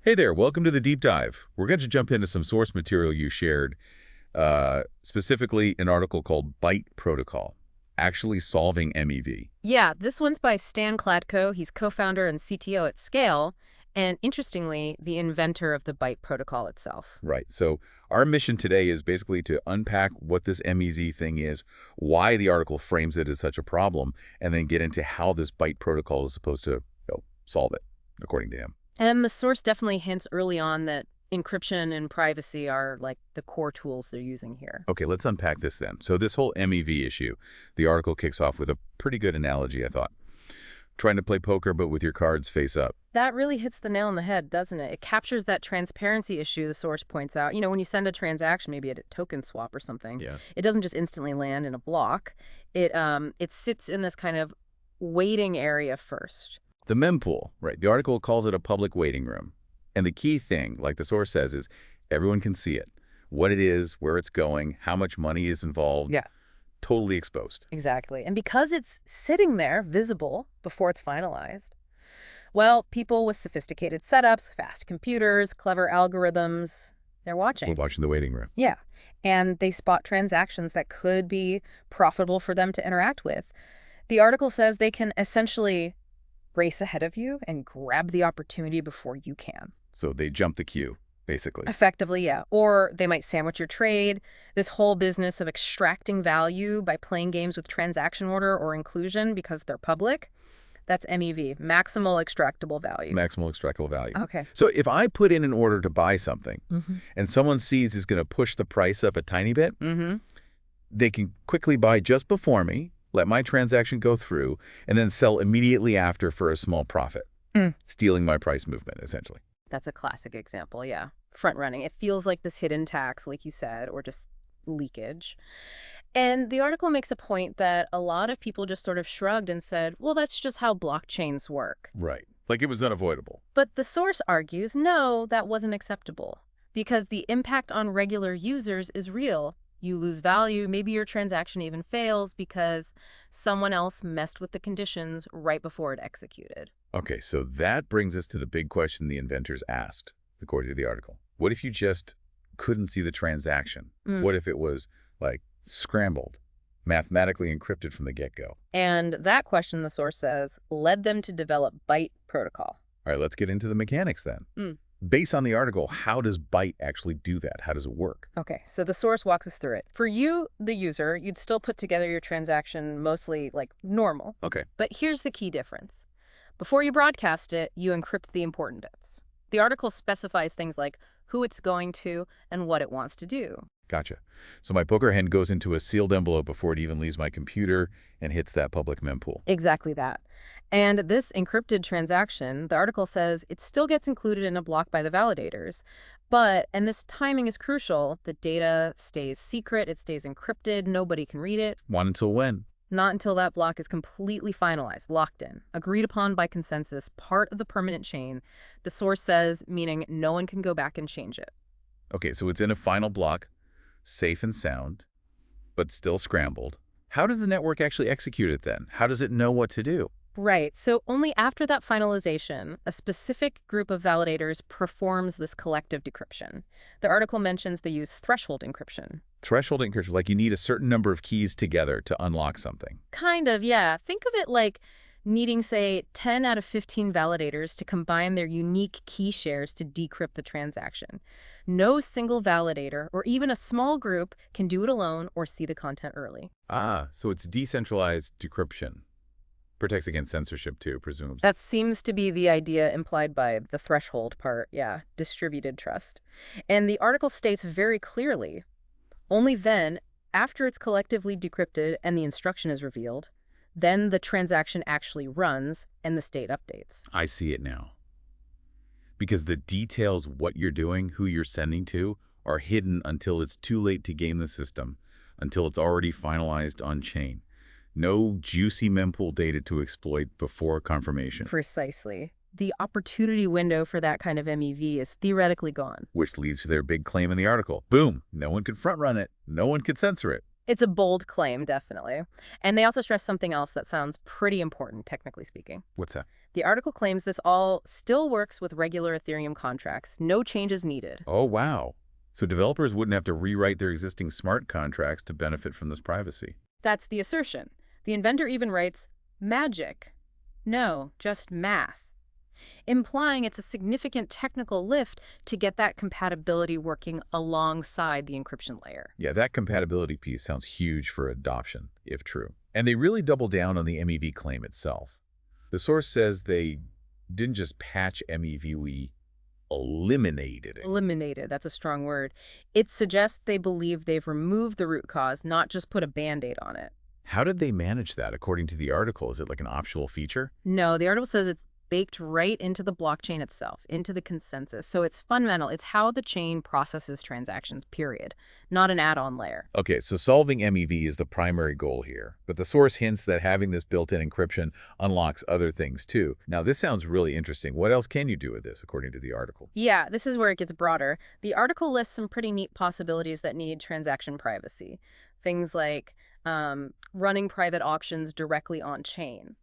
Hey there, welcome to the deep dive. We're going to jump into some source material you shared, specifically an article called Byte Protocol, actually solving MEV. Yeah, this one's by Stan Kladko. He's co-founder and CTO at SKALE, and interestingly, the inventor of the Byte protocol itself. Right, so our mission today is basically to unpack what this MEV thing is, why the article frames it as such a problem, and then get into how this Byte protocol is supposed to solve it, according to him. And the source definitely hints early on that encryption and privacy are like the core tools they're using here. Okay, let's unpack this then. So this whole MEV issue, the article kicks off with a pretty good analogy, I thought. Trying to play poker, but with your cards face up. That really hits the nail on the head, doesn't it? It captures that transparency issue the source points out. You know, when you send a transaction, maybe at a token swap or something, it doesn't just instantly land in a block. It sits in this kind of waiting area first. The mempool, right? The article calls it a public waiting room. And the key thing, like the source says, is everyone can see it. What it is, where it's going, how much money is involved. Yeah. Totally exposed. Exactly. And because it's sitting there, visible, before it's finalized, well, people with sophisticated setups, fast computers, clever algorithms, they're watching. We're watching the waiting room. Yeah. And they spot transactions that could be profitable for them to interact with. The article says they can essentially race ahead of you and grab the opportunity before you can. So they jump the queue, basically. Effectively, yeah. Or they might sandwich your trade. This whole business of extracting value by playing games with transaction order or inclusion because they're public, that's MEV, Maximal Extractable Value. Maximal Extractable Value. Okay. So if I put in an order to buy something and someone sees is going to push the price up a tiny bit, they can quickly buy just before me, let my transaction go through, and then sell immediately after for a small profit, stealing my price movement, essentially. That's a classic example, yeah. Front running. It feels like this hidden tax, like you said, or just leakage. And the article makes a point that a lot of people just sort of shrugged and said, well, that's just how blockchains work. Right. Like it was unavoidable. But the source argues, no, that wasn't acceptable, because the impact on regular users is real. You lose value, maybe your transaction even fails because someone else messed with the conditions right before it executed. Okay, so that brings us to the big question the inventors asked, according to the article. What if you just couldn't see the transaction? What if it was, like, scrambled, mathematically encrypted from the get-go? And that question, the source says, led them to develop Byte protocol. All right, let's get into the mechanics then. Based on the article, how does Byte actually do that? How does it work? Okay, so the source walks us through it. For you, the user, you'd still put together your transaction mostly like normal. Okay. But here's the key difference. Before you broadcast it, you encrypt the important bits. The article specifies things like who it's going to and what it wants to do. Gotcha. So my poker hand goes into a sealed envelope before it even leaves my computer and hits that public mempool. Exactly that. And this encrypted transaction, the article says, it still gets included in a block by the validators. But, and this timing is crucial, the data stays secret, it stays encrypted, nobody can read it. Not until when? Not until that block is completely finalized, locked in, agreed upon by consensus, part of the permanent chain. The source says, meaning no one can go back and change it. Okay, so it's in a final block, safe and sound, but still scrambled. How does the network actually execute it then? How does it know what to do? Right. So only after that finalization, a specific group of validators performs this collective decryption. The article mentions they use threshold encryption. Threshold encryption, like you need a certain number of keys together to unlock something. Kind of, yeah. Think of it like needing, say, 10 out of 15 validators to combine their unique key shares to decrypt the transaction. No single validator or even a small group can do it alone or see the content early. Ah, so it's decentralized decryption. Protects against censorship too, presumably. That seems to be the idea implied by the threshold part, yeah, distributed trust. And the article states very clearly, only then, after it's collectively decrypted and the instruction is revealed, then the transaction actually runs and the state updates. I see it now. Because the details, what you're doing, who you're sending to, are hidden until it's too late to game the system, until it's already finalized on-chain. No juicy mempool data to exploit before confirmation. Precisely. The opportunity window for that kind of MEV is theoretically gone. Which leads to their big claim in the article. Boom! No one could front-run it. No one could censor it. It's a bold claim, definitely. And they also stress something else that sounds pretty important, technically speaking. What's that? The article claims this all still works with regular Ethereum contracts. No changes needed. Oh, wow. So developers wouldn't have to rewrite their existing smart contracts to benefit from this privacy. That's the assertion. The inventor even writes, magic. No, just math. Implying it's a significant technical lift to get that compatibility working alongside the encryption layer. Yeah, that compatibility piece sounds huge for adoption, if true. And they really double down on the MEV claim itself. The source says they didn't just patch MEV, we eliminated it. Eliminated, that's a strong word. It suggests they believe they've removed the root cause, not just put a Band-Aid on it. How did they manage that, according to the article? Is it like an optional feature? No, the article says it's baked right into the blockchain itself, into the consensus. So it's fundamental. It's how the chain processes transactions, period, not an add-on layer. Okay, so solving MEV is the primary goal here, but the source hints that having this built-in encryption unlocks other things too. Now, this sounds really interesting. What else can you do with this, according to the article? Yeah, this is where it gets broader. The article lists some pretty neat possibilities that need transaction privacy. Things like running private auctions directly on-chain.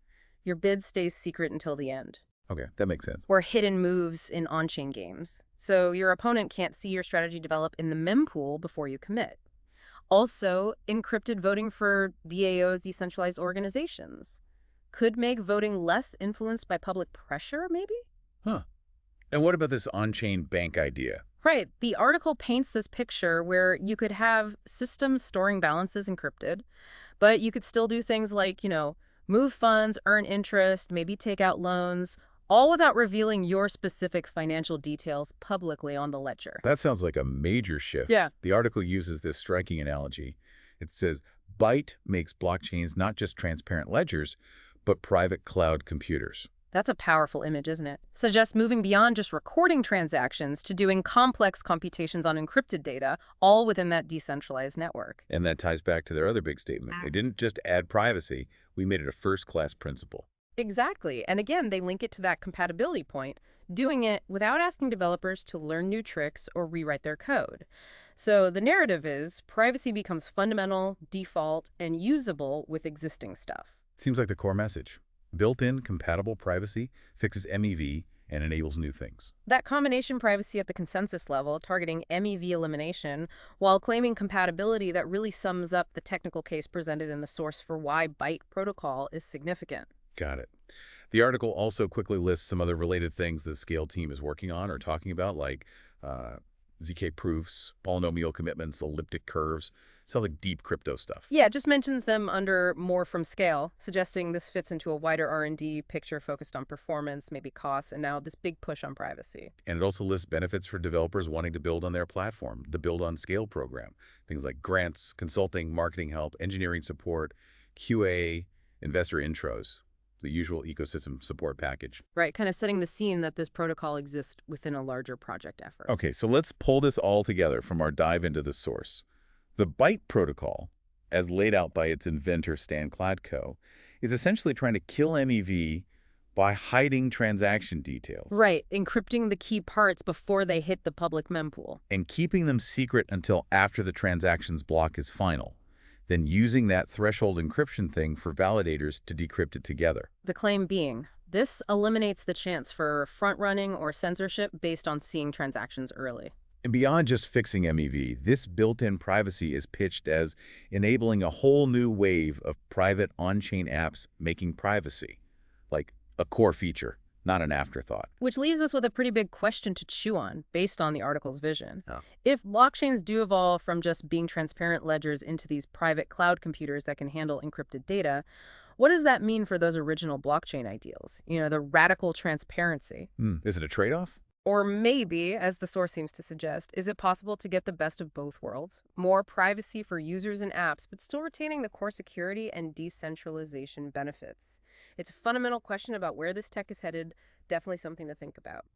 Your bid stays secret until the end. Okay, that makes sense. Or hidden moves in on-chain games. So your opponent can't see your strategy develop in the mempool before you commit. Also, encrypted voting for DAOs, decentralized organizations. Could make voting less influenced by public pressure, maybe? Huh. And what about this on-chain bank idea? Right. The article paints this picture where you could have systems storing balances encrypted, but you could still do things like, move funds, earn interest, maybe take out loans, all without revealing your specific financial details publicly on the ledger. That sounds like a major shift. Yeah. The article uses this striking analogy. It says, Byte makes blockchains not just transparent ledgers, but private cloud computers. That's a powerful image, isn't it? Suggests moving beyond just recording transactions to doing complex computations on encrypted data, all within that decentralized network. And that ties back to their other big statement. They didn't just add privacy, we made it a first-class principle. Exactly. And again, they link it to that compatibility point, doing it without asking developers to learn new tricks or rewrite their code. So the narrative is privacy becomes fundamental, default, and usable with existing stuff. Seems like the core message. Built-in compatible privacy fixes MEV and enables new things. That combination privacy at the consensus level, targeting MEV elimination, while claiming compatibility that really sums up the technical case presented in the source for why Byte protocol is significant. Got it. The article also quickly lists some other related things the SKALE team is working on or talking about, like ZK proofs, polynomial commitments, elliptic curves. Sounds like deep crypto stuff. Yeah, it just mentions them under more from SKALE, suggesting this fits into a wider R&D picture focused on performance, maybe costs, and now this big push on privacy. And it also lists benefits for developers wanting to build on their platform, the Build on Scale program. Things like grants, consulting, marketing help, engineering support, QA, investor intros, the usual ecosystem support package. Right, kind of setting the scene that this protocol exists within a larger project effort. Okay, so let's pull this all together from our dive into the source. The Byte protocol, as laid out by its inventor Stan Kladko, is essentially trying to kill MEV by hiding transaction details. Right, encrypting the key parts before they hit the public mempool. And keeping them secret until after the transaction's block is final. Then using that threshold encryption thing for validators to decrypt it together. The claim being, this eliminates the chance for front-running or censorship based on seeing transactions early. And beyond just fixing MEV, this built-in privacy is pitched as enabling a whole new wave of private on-chain apps making privacy, like a core feature, not an afterthought. Which leaves us with a pretty big question to chew on, based on the article's vision. Oh. If blockchains do evolve from just being transparent ledgers into these private cloud computers that can handle encrypted data, what does that mean for those original blockchain ideals? The radical transparency. Is it a trade-off? Or maybe, as the source seems to suggest, is it possible to get the best of both worlds? More privacy for users and apps, but still retaining the core security and decentralization benefits. It's a fundamental question about where this tech is headed, definitely something to think about.